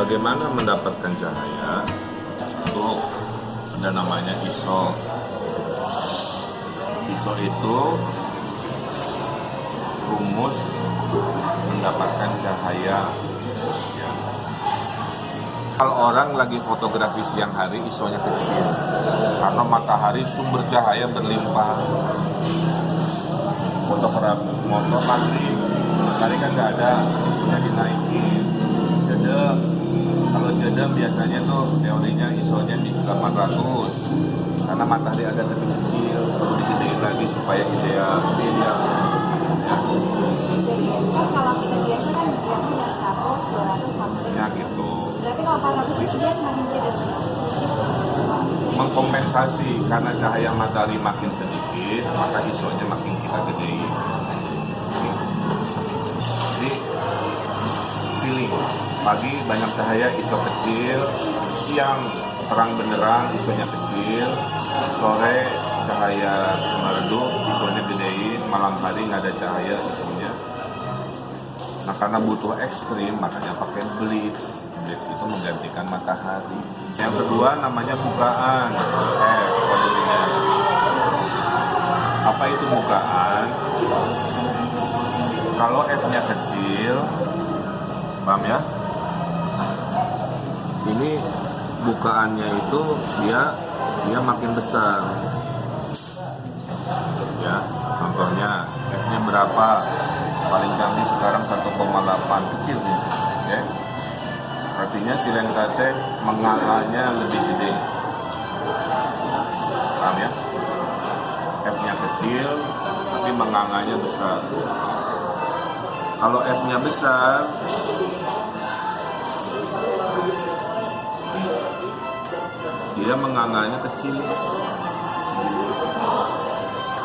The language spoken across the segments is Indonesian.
bagaimana mendapatkan cahaya? Tuh, ada namanya ISO. ISO itu rumus mendapatkan cahaya. Ya. Kalau orang lagi fotografi siang hari, ISO-nya kecil karena matahari sumber cahaya berlimpah. Fotografi motor maghrib, matahari kan nggak ada, ISO-nya dinaikin. Kalau jadam biasanya tuh teorinya ISO-nya di 800 karena matahari agak lebih kecil, perlu digedein lagi supaya ideal. Ya. Jadi kan kalau kita biasa kan lihatnya 100, 200, 400 Ya gitu. Berarti kalau 400 itu dia semakin cedera. Mengkompensasi karena cahaya matahari makin sedikit, maka ISO-nya makin kita gedein. Jadi feeling pagi banyak cahaya ISO kecil, siang terang benderang ISO-nya kecil, sore cahaya meredup ISO-nya gedein, malam hari nggak ada cahaya ISO-nya. Nah karena butuh ekstrim makanya pakai blitz. Blitz itu menggantikan matahari. Yang kedua namanya bukaan. Kodenya. Apa itu bukaan? Kalau F-nya kecil, paham ya? Ini bukaannya itu dia makin besar. Ya, contohnya F-nya berapa? Paling canggih sekarang 1,8, kecil nih. Ya. Artinya si lensa teh mengalahnya lebih gede. Paham ya? F-nya kecil tapi menganganya besar. Kalau F-nya besar, dia menganganya kecil.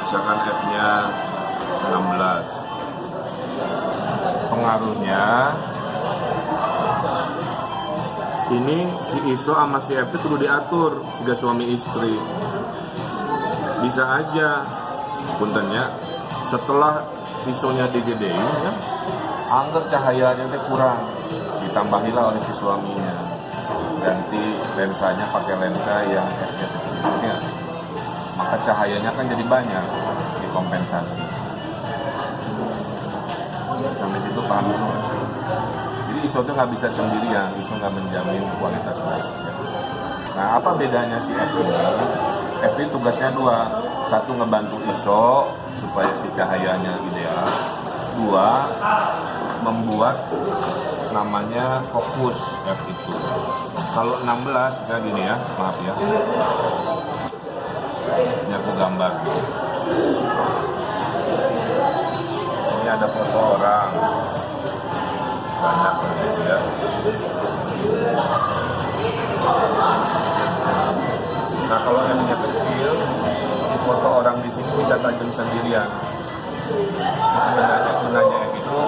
Misalkan F-nya 16. Pengaruhnya ini si ISO sama si F itu perlu diatur jika suami istri. Bisa aja puntennya setelah ISO-nya digedein ya, angker cahayanya itu kurang, ditambahilah oleh si suaminya, ganti lensanya pakai lensa yang F-nya kecil ya. Maka cahayanya kan jadi banyak, dikompensasi. Sampai situ paham semua. Jadi ISO itu nggak bisa sendirian, ISO nggak menjamin kualitas baik. Nah, apa bedanya si F ini? F ini tugasnya dua. Satu, ngebantu ISO supaya si cahayanya ideal. Dua, membuat namanya fokus F itu. Kalau 16, kayak gini ya, maaf ya. Ini aku gambar. Ini ada foto orang. Banyak gitu ya. Nah kalau M-nya kecil, si foto orang di sini bisa tajam sendirian. Sebenarnya gunanya F itu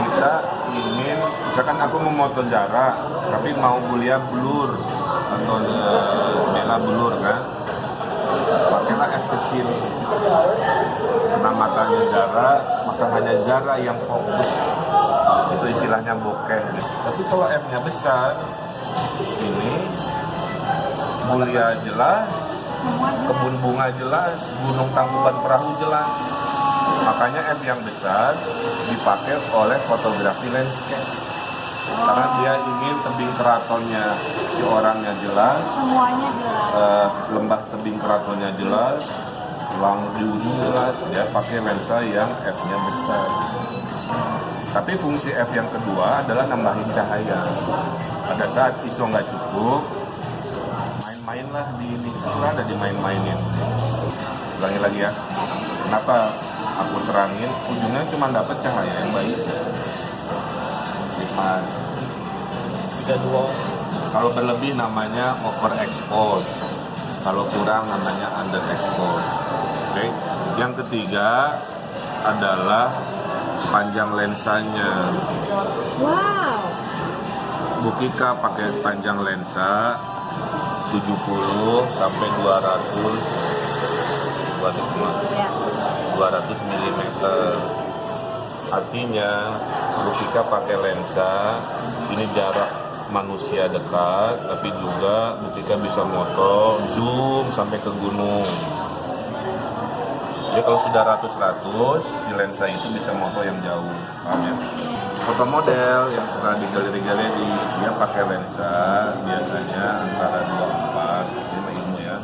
kita ingin, misalkan aku memoto Zara, tapi mau kuliah blur atau Bella blur kan, pakailah F kecil. Karena matanya Zara, maka hanya Zara yang fokus. Itu istilahnya bokeh. Tapi kalau F-nya besar, ini mulia jelas, kebun bunga jelas, gunung tangkuban perahu jelas. Makanya F yang besar dipakai oleh fotografi landscape. Karena dia ingin tebing keratonnya si orangnya jelas, Semuanya jelas. lembah tebing keratonnya jelas, di ujung jelas, dia pakai lensa yang F-nya besar. Tapi fungsi F yang kedua adalah nambahin cahaya. Pada saat ISO nggak cukup, main-mainlah di ini, sudah ada dimain-mainin. Ulangi lagi ya. Kenapa aku terangin? Ujungnya cuma dapat cahaya yang baik. Pas 32. Kalau berlebih namanya overexpose. Kalau kurang namanya underexpose. Oke. Yang ketiga adalah panjang lensanya. Wow. Bukika pakai panjang lensa 70 sampai 200 Ya. 200 mm. Artinya ketika pakai lensa ini jarak manusia dekat, tapi juga ketika bisa moto zoom sampai ke gunung. Jadi kalau sudah ratus-ratus, si lensa itu bisa moto yang jauh, paham ya? Foto model yang setelah di galeri-galeri dia pakai lensa biasanya antara 24, ini mah ilmu ya,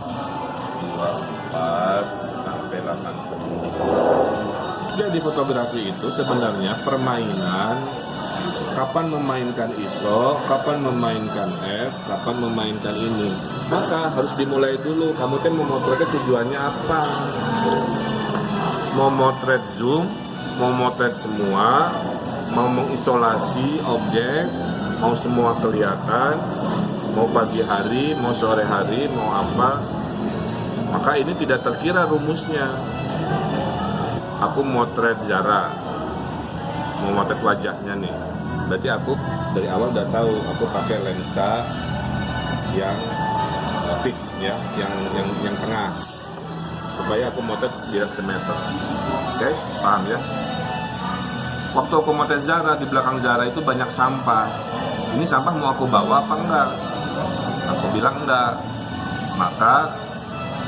24 sampai 80. Jadi fotografi itu sebenarnya permainan. Kapan memainkan ISO, kapan memainkan F, kapan memainkan ini. Maka harus dimulai dulu. Kamu kan memotretnya tujuannya apa? Mau motret zoom, mau motret semua, mau mengisolasi objek, mau semua kelihatan, mau pagi hari, mau sore hari, mau apa. Maka ini tidak terkira rumusnya. Aku motret Zara, mau motret wajahnya nih. Berarti aku dari awal udah tahu aku pakai lensa yang fix ya, yang tengah, supaya aku motret jarak semeter. Oke, paham ya? Waktu aku motret Zara, di belakang Zara itu banyak sampah. Ini sampah mau aku bawa apa enggak? Aku bilang enggak. Maka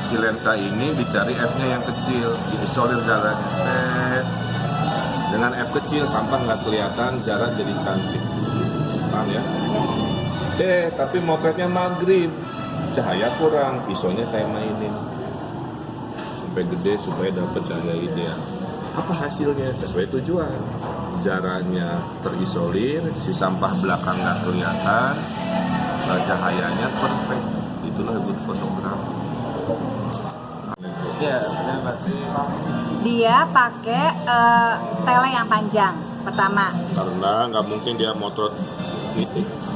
si lensa ini dicari F-nya yang kecil, diisolir Zaranya. Dengan F kecil, sampah nggak kelihatan, Zara jadi cantik. Paham ya? Tapi motretnya maghrib, cahaya kurang, ISO-nya saya mainin sampai gede supaya dapat cahaya ideal. Apa hasilnya? Sesuai tujuan. Zaranya terisolir, si sampah belakang nggak kelihatan, cahayanya perfect. Itulah good fotografi. Ya, berarti Dia pakai tele yang panjang pertama. karena nggak mungkin dia motret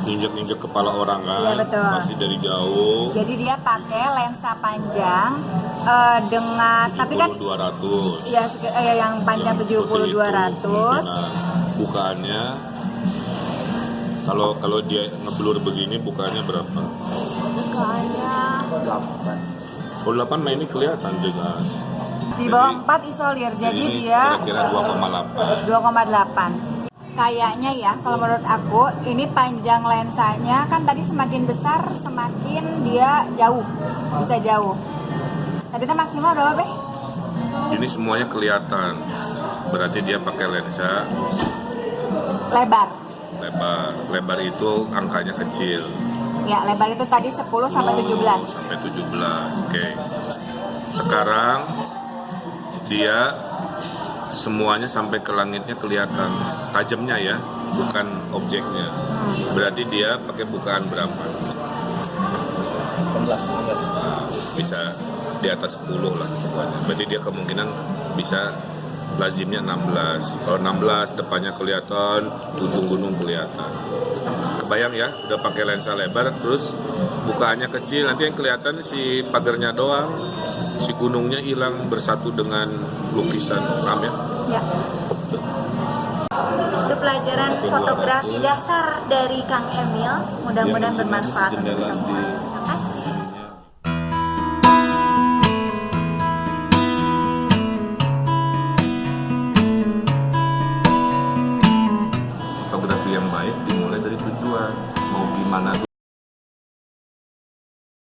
injek-injek kepala orang kan. Iya, betul. Masih dari jauh. Jadi dia pakai lensa panjang dengan tapi kan 200 ya yang panjang 70-200. Bukaannya kalau dia ngeblur begini bukaannya berapa? Bukannya 8 mah ini kelihatan jelas. di bawah 4 isolir. Jadi ini dia kira-kira 2,8. 2,8. Kayaknya ya, kalau menurut aku ini panjang lensanya kan tadi semakin besar semakin dia jauh, bisa jauh. Tadi itu maksimal berapa, Be? Ini semuanya kelihatan. Berarti dia pakai lensa Lebar. lebar itu angkanya kecil. Ya, lebar itu tadi 10 sampai 17. Sampai 17. Oke. Sekarang dia semuanya sampai ke langitnya kelihatan tajamnya ya, bukan objeknya. Berarti dia pakai bukaan berapa? 18. Bisa di atas 10 lah. Berarti dia kemungkinan bisa lazimnya 16. Kalau 16 depannya kelihatan, ujung gunung kelihatan. Kebayang ya, udah pakai lensa lebar, terus bukaannya kecil, nanti yang kelihatan si pagarnya doang, si gunungnya hilang bersatu dengan lukisan, paham ya? Ya. Itu pelajaran fotografi dasar dari Kang Emil. Mudah-mudahan bermanfaat untuk semua. Terima kasih. Fotografi yang baik dimulai dari tujuan, mau gimana